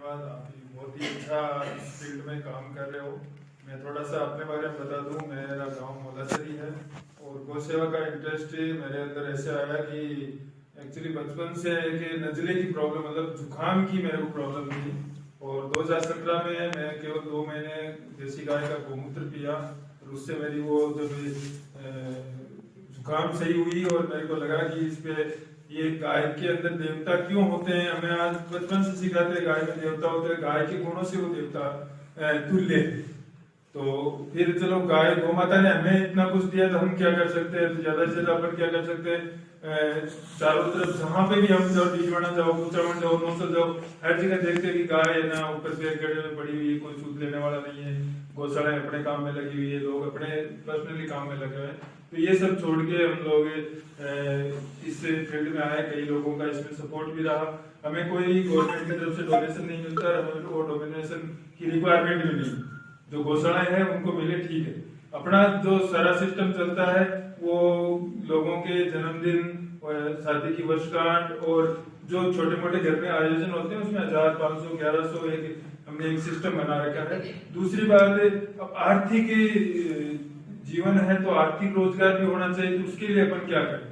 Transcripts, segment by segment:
धन्यवाद। आप बहुत ही अच्छा इस फील्ड में काम कर रहे हो। मैं थोड़ा सा अपने बारे में बता दूं, मेरा गांव मोलासरी है और गौ सेवा का इंटरेस्ट मेरे अंदर ऐसे आया कि एक्चुअली बचपन से कि नजले की प्रॉब्लम, मतलब जुकाम की मेरे को प्रॉब्लम थी। और 2017 में मैं केवल 2 महीने देसी गाय का गोमूत्र पिया और उससे मेरी वो जब जुकाम सही हुई और मेरे को लगा कि इस पे ये गाय के अंदर देवता क्यों होते हैं, हमें आज बचपन से सिखाते हैं गाय में देवता होते हैं, गाय के गुणों से वो देवता तुल्य है। तो फिर चलो गाय गौ माता ने हमें इतना कुछ दिया तो हम क्या कर सकते हैं, तो ज्यादा से ज्यादा अपन क्या कर सकते हैं, चारों तरफ जहाँ पे भी हम जाओ, डीजवाड़ा जाओ, कुचामण जाओ, नौसर जाओ, हर जगह देखते हैं कि गाय है ना ऊपर पेड़ गड़े में पड़ी हुई है, कोई सूद लेने वाला नहीं है, गौशाला अपने काम में लगी हुई है, लोग अपने पर्सनली काम में लगे हुए हैं। तो ये सब छोड़ के हम लोग इस फील्ड में आए, कई लोगों का इसमें सपोर्ट भी रहा। हमें कोई गवर्नमेंट की तरफ से डोनेशन नहीं मिलता, हमें वो डोनेशन की रिक्वायरमेंट भी नहीं, जो गौशालाएं हैं उनको मिले ठीक है। अपना जो सारा सिस्टम चलता है वो लोगों के जन्मदिन, शादी की वर्षगांठ और जो छोटे मोटे घर में आयोजन होते हैं उसमें 1000, 500, 1100 एक हमने एक सिस्टम बना रखा है। दूसरी बात, अब आर्थिक जीवन है तो आर्थिक रोजगार भी होना चाहिए, तो उसके लिए अपन क्या करें।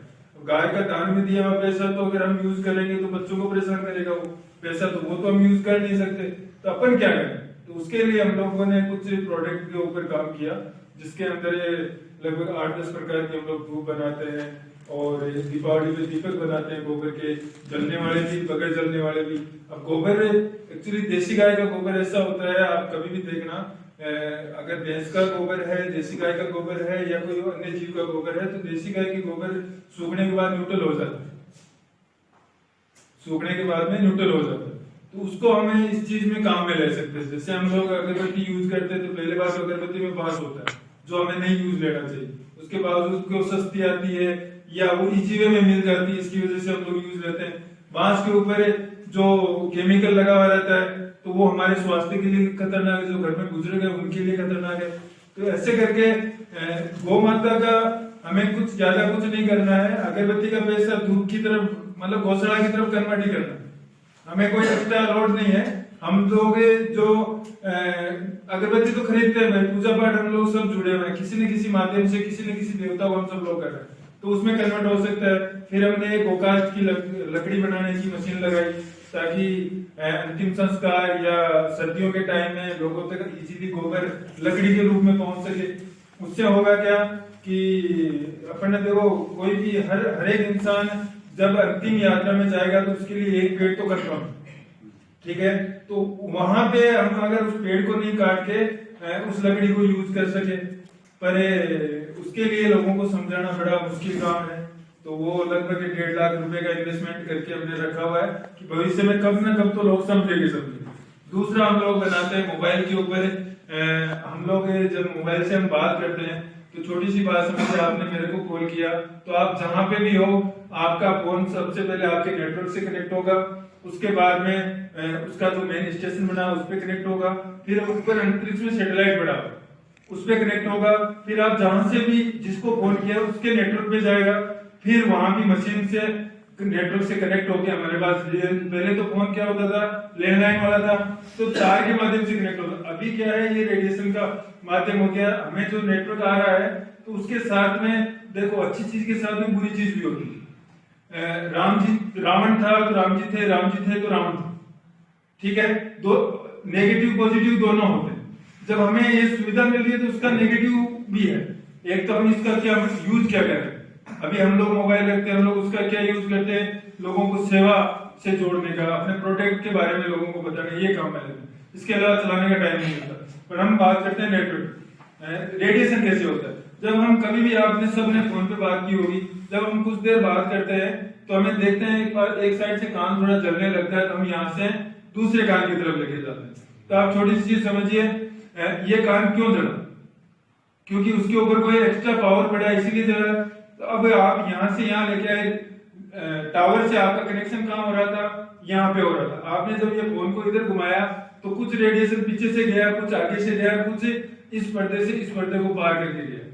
गाय का दान में दिया हुआ पैसा तो अगर हम यूज करेंगे तो बच्चों को परेशान करेगा वो पैसा, तो वो तो हम यूज कर नहीं सकते, तो अपन क्या करें। तो उसके लिए हम लोगों ने कुछ प्रोडक्ट के ऊपर काम किया, जिसके अंदर ये लगभग 8-10 प्रकार के हम लोग धूप बनाते हैं और दीपावली में दीपक बनाते हैं गोबर के, जलने वाले भी, बगैर जलने वाले भी। अब गोबर एक्चुअली देसी गाय का गोबर ऐसा होता है, आप कभी भी देखना, अगर भैंस का गोबर है, देसी गाय का गोबर है या कोई अन्य जीव का गोबर है, तो देसी गाय के गोबर सूखने के बाद न्यूट्रल हो जाता है, सूखने के बाद में न्यूट्रल हो जाता है। तो उसको हमें इस चीज में काम में ले सकते हैं। जैसे हम लोग अगरबत्ती यूज करते हैं तो पहले बार अगरबत्ती में बांस होता है जो हमें नहीं यूज लेना चाहिए, उसके बावजूद उसको सस्ती आती है या वो इजी वे में मिल जाती है, इसकी वजह से हम लोग यूज लेते हैं। बांस के ऊपर जो केमिकल लगा हुआ रहता है तो वो हमारे स्वास्थ्य के लिए खतरनाक है, जो घर में बुजुर्ग है उनके लिए खतरनाक है। तो ऐसे करके गौ माता का हमें कुछ ज्यादा कुछ नहीं करना है, अगरबत्ती का पैसा धूप की तरफ, मतलब गौशाला की तरफ कन्वर्ट ही करना है, हमें कोई एक्स्ट्रा लोड नहीं है। हम लोग जो अगरबत्ती तो खरीदते हैं भाई, पूजा पाठ हम लोग सब जुड़े हुए हैं, किसी न किसी माध्यम से किसी न किसी देवता को हम सब लोग कर रहे हैं, तो उसमें कन्वर्ट हो सकता है। फिर हमने गोकास्ट की लकड़ी बनाने की मशीन लगाई ताकि अंतिम संस्कार या सर्दियों के टाइम में लोगों तक इजीली गोबर लकड़ी के रूप में पहुंच सके। उससे होगा क्या कि अपन ने देखो, कोई भी हर एक इंसान जब अंतिम यात्रा में जाएगा तो उसके लिए एक पेड़ तो कटना, ठीक है, तो वहां पे हम अगर उस पेड़ को नहीं काट के उस लकड़ी को यूज कर सके, पर उसके लिए लोगों को समझाना बड़ा मुश्किल काम है। तो वो लगभग 1.5 लाख रुपए का इन्वेस्टमेंट करके हमने रखा हुआ है कि भविष्य में कब ना कब तो लोग समझेंगे। दूसरा, हम लोग बनाते हैं मोबाइल के ऊपर। हम लोग जब मोबाइल से हम बात करते हैं तो छोटी सी बात समझिए, आपने मेरे को कॉल किया तो आप जहां पे भी हो, आपका फोन सबसे पहले आपके नेटवर्क से कनेक्ट होगा, उसके बाद में उसका जो मेन स्टेशन बना उस पर कनेक्ट होगा, फिर ऊपर अंतरिक्ष में सैटेलाइट बना उस पर कनेक्ट होगा, फिर आप जहां से भी जिसको फोन किया उसके नेटवर्क पे जाएगा, फिर वहां भी मशीन से नेटवर्क से कनेक्ट होकर हमारे पास, पहले तो फोन क्या होता था, लैंडलाइन वाला था, तो तार के माध्यम से कनेक्ट होता। अभी क्या है, ये रेडिएशन का माध्यम हो गया, हमें जो नेटवर्क आ रहा है तो उसके साथ में देखो, अच्छी चीज के साथ में बुरी चीज भी होती है। रावण था तो राम जी थे, राम जी थे तो रावण था, ठीक है, दो नेगेटिव पॉजिटिव दोनों होते हैं। जब हमें ये सुविधा मिल रही है तो उसका नेगेटिव भी है। एक तो हम इसका क्या यूज क्या करें, अभी हम लोग मोबाइल रखते हैं, हम लोग उसका क्या यूज करते हैं, लोगों को सेवा से जोड़ने का, अपने प्रोडक्ट के बारे में लोगों को बताने, ये काम है। इसके अलावा चलाने का टाइम नहीं मिलता। पर हम बात करते हैं नेटवर्क, रेडिएशन कैसे होता है। जब हम कभी भी, आपने सबने फोन पे बात की होगी, जब हम कुछ देर बात करते हैं तो हमें देखते हैं एक बार एक साइड से कान थोड़ा जलने लगता है, तो हम यहाँ से दूसरे कान की तरफ लेके जाते हैं। तो आप छोटी सी चीज समझिए, ये कान क्यों जला, क्योंकि उसके ऊपर कोई एक्स्ट्रा पावर पड़ा इसीलिए जला। तो अब आप यहाँ से यहाँ लेके आए, टावर से आपका कनेक्शन कहाँ हो रहा था, यहाँ पे हो रहा था। आपने जब ये फोन को इधर घुमाया तो कुछ रेडिएशन पीछे से गया, कुछ आगे से गया, कुछ इस पर्दे से इस पर्दे को पार करके गया,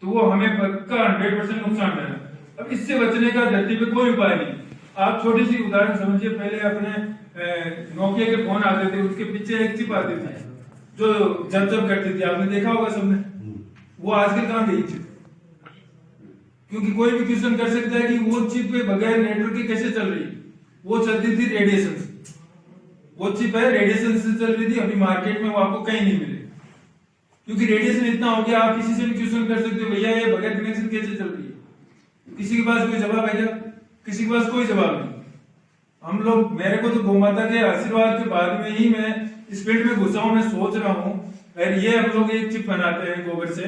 तो वो हमें पक्का 100% नुकसान है। अब इससे बचने का धरती पे कोई उपाय नहीं। आप छोटी सी उदाहरण समझिए, पहले अपने नोकिया के फोन आते थे, उसके पीछे एक चिप आती थी जो जब जब करती थी, आपने देखा होगा सबने। वो आजकल कहाँ गई चिप? क्योंकि कोई भी क्वेश्चन कर सकता है कि वो चिप पे बगैर नेटवर्क के कैसे चल रही है। वो चलती थी रेडिएशन से, वो चिप है रेडिएशन से चल रही थी। अभी मार्केट में वो आपको कहीं नहीं मिलेगी, क्योंकि रेडिएशन इतना हो गया, आप किसी से भी क्वेश्चन कर सकते हो, भैया ये बगैर कनेक्शन कैसे चल रही है। किसी के पास कोई जवाब है क्या? किसी के पास कोई जवाब नहीं। हम लोग, मेरे को तो गौ माता के आशीर्वाद के बाद में ही मैं इस फील्ड में घुसा हूं। मैं सोच रहा हूँ और ये हम लोग एक चिप बनाते हैं गोबर से,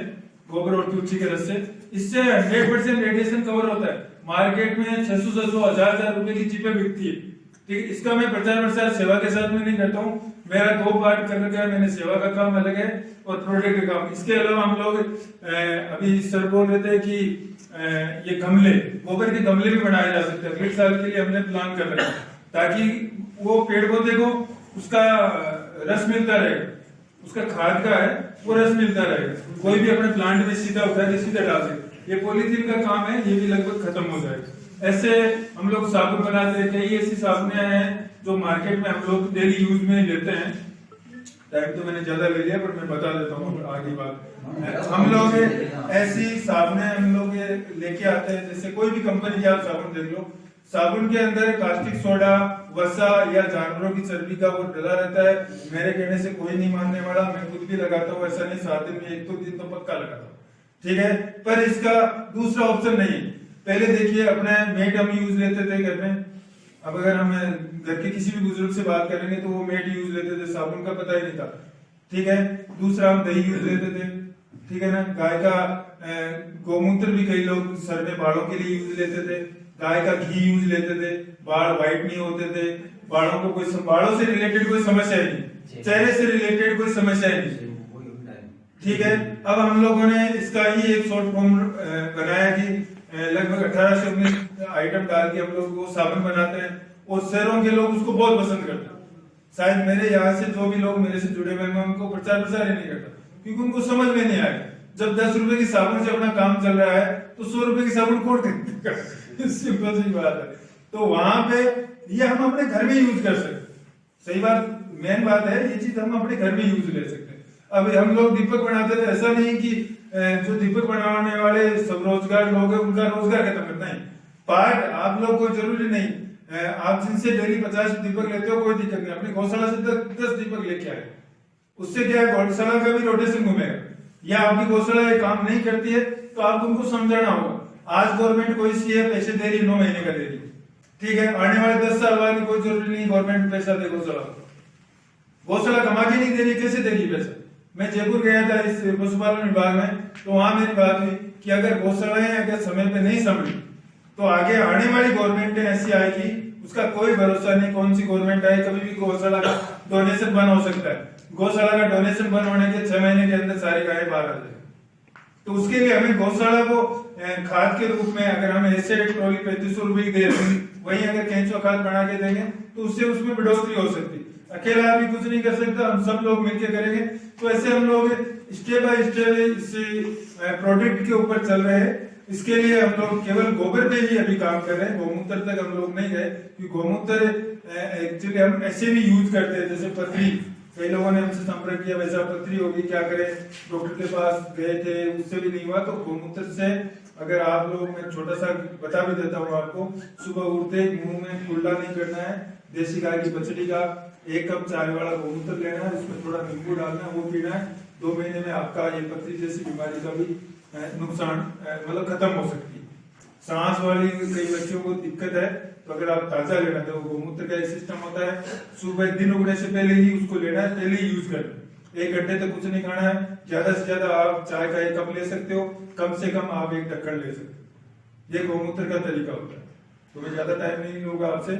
गोबर और तुलसी के रस से। इससे 100% रेडिएशन कवर होता है। मार्केट में 600 1000 रुपए की चिपें बिकती है। ठीक है, इसका मैं प्रचार प्रसार सेवा के साथ में नहीं करता हूँ। मेरा 2 पार्ट कर रखा है मैंने, सेवा का काम अलग है और प्रोडक्ट का काम। इसके अलावा हम लोग अभी सर बोल रहे थे कि ये गमले, गोबर के गमले भी बनाए जा सकते हैं। 1.5 साल के लिए हमने प्लान कर रखा है, ताकि वो पेड़ पौधे को उसका रस मिलता रहेगा, उसका खाद का है वो रस मिलता रहेगा। कोई भी अपने प्लांट में सीधा उठा के सीधा डाल दे। ये पॉलीथीन का काम है, ये भी लगभग खत्म हो जाएगा। ऐसे हम लोग साबुन बनाते हैं। कई ऐसी साबुनें हैं जो मार्केट में हम लोग डेली यूज में लेते हैं। टाइम तो मैंने ज्यादा ले लिया, पर मैं बता देता हूँ आगे बात। हम लोग ऐसी साबुनें हम लोग लेके आते हैं, जैसे कोई भी कंपनी की आप साबुन देख लो, साबुन के अंदर कास्टिक सोडा, वसा या जानवरों की चर्बी का वो डला रहता है। मेरे कहने से कोई नहीं मानने वाला, मैं खुद भी लगाता हूँ। ऐसा नहीं 7 दिन में 1-2 दिन तो पक्का लगाता हूँ, ठीक है। पर इसका दूसरा ऑप्शन नहीं है। पहले देखिए, अपने मेट हम यूज लेते थे घर में। अब अगर हम घर के किसी भी बुजुर्ग से बात करेंगे तो वो मेट यूज लेते थे, साबुन का पता ही नहीं था, ठीक है। दूसरा हम दही यूज लेते थे, ठीक है ना। गाय का गौमूत्र भी कई लोग सर में बालों के लिए यूज लेते थे। गाय का घी यूज लेते थे, बाल व्हाइट नहीं होते थे। बालों को कोई, बालों से रिलेटेड कोई समस्या ही नहीं, चेहरे से रिलेटेड कोई समस्या ही नहीं, ठीक है। अब हम लोगों ने इसका ही एक शॉर्ट फॉर्म बनाया कि लगभग 18 से 19 आइटम डाल के हम लोग वो साबुन बनाते हैं, और शहरों के लोग उसको बहुत पसंद करते हैं। शायद मेरे यहाँ से जो भी लोग मेरे से जुड़े हुए हैं, उनको प्रचार प्रसार ही नहीं करता, क्योंकि उनको समझ में नहीं आएगा। जब 10 रुपए की साबुन से अपना काम चल रहा है तो 100 रुपए की साबुन कौन खरीदेगा? सिंपल सी बात है। तो वहां पे ये हम अपने घर में यूज कर सकते हैं। सही बात, मेन बात है, ये चीज हम अपने घर में यूज ले सकते हैं। अब हम लोग दीपक बनाते थे, ऐसा नहीं कि जो दीपक बनाने वाले सब रोजगार लोग हैं उनका रोजगार खत्म करना है। पार्ट आप लोग को जरूरी नहीं, आप जिनसे डेली 50 दीपक लेते हो कोई दिक्कत नहीं, अपनी गौशाला से 10 दीपक लेके आए। उससे क्या है, गौशाला का भी रोटेशन घूमेगा। या आपकी गौशाला ये काम नहीं करती है तो आप उनको समझाना होगा। आज गवर्नमेंट कोई सी है, पैसे दे रही, 9 महीने का दे रही, ठीक है। आने वाले 10 साल बाद में कोई जरूरी नहीं गवर्नमेंट पैसा दे गौशाला। गौशाला कमा के नहीं दे रही, कैसे देगी पैसा? मैं जयपुर गया था इस पशुपालन विभाग में, तो वहां मेरी बात हुई कि अगर गौशालाएं अगर समय पे नहीं संभली तो आगे आने वाली गवर्नमेंट ऐसी आएगी, उसका कोई भरोसा नहीं कौन सी गवर्नमेंट आए, कभी भी गौशाला का डोनेशन बंद हो सकता है। गौशाला का डोनेशन बंद होने के 6 महीने के अंदर सारी गायें बाहर आ जाए। तो उसके लिए हमें गौशाला को खाद के रूप में, अगर हम ऐसे ट्रॉली 3500 रुपए की दे रहे हैं, वहीं अगर केंचुआ खाद बना के देंगे तो उससे उसमें बढ़ोतरी हो सकती है। अकेला आदमी कुछ नहीं कर सकता, हम सब लोग मिलकर करेंगे। तो ऐसे हम लोग स्टेप बाय स्टेप इस प्रोडक्ट के ऊपर चल रहे हैं। इसके लिए हम लोग केवल गोबर पे ही अभी काम कर रहे हैं, गौमूत्र तक हम लोग नहीं गए, क्योंकि गौमूत्र एक्चुअली हम ऐसे भी यूज करते हैं, जैसे पथरी। कई लोगों ने हमसे संपर्क किया, वैसा पथरी होगी क्या करें, डॉक्टर के पास गए थे, उससे भी नहीं हुआ। तो गौमूत्र से अगर आप लोग, मैं छोटा सा बता भी देता हूँ आपको, सुबह उठते मुंह में कुल्ला नहीं करना है, देसी गाय की बछड़ी का 1 कप चाय वाला गौमूत्र लेना है, उसमें थोड़ा नींबू डालना है, वो पीना है। 2 महीने में आपका ये पथरी जैसी बीमारी का भी नुकसान मतलब खत्म हो सकती है। सांस वाली कई बच्चों को दिक्कत है, तो अगर आप ताजा लेना, तो गौमूत्र का एक सिस्टम होता है, सुबह दिन उगने से पहले ही उसको लेना है, पहले ही यूज करना है। 1 घंटे तक कुछ नहीं खाना है। ज्यादा से ज्यादा आप चाय का 1 कप ले सकते हो, कम से कम आप 1 ढक्कन ले सकते हो। ये गौमूत्र का तरीका होता है। तो मैं ज्यादा टाइम नहीं लूंगा आपसे।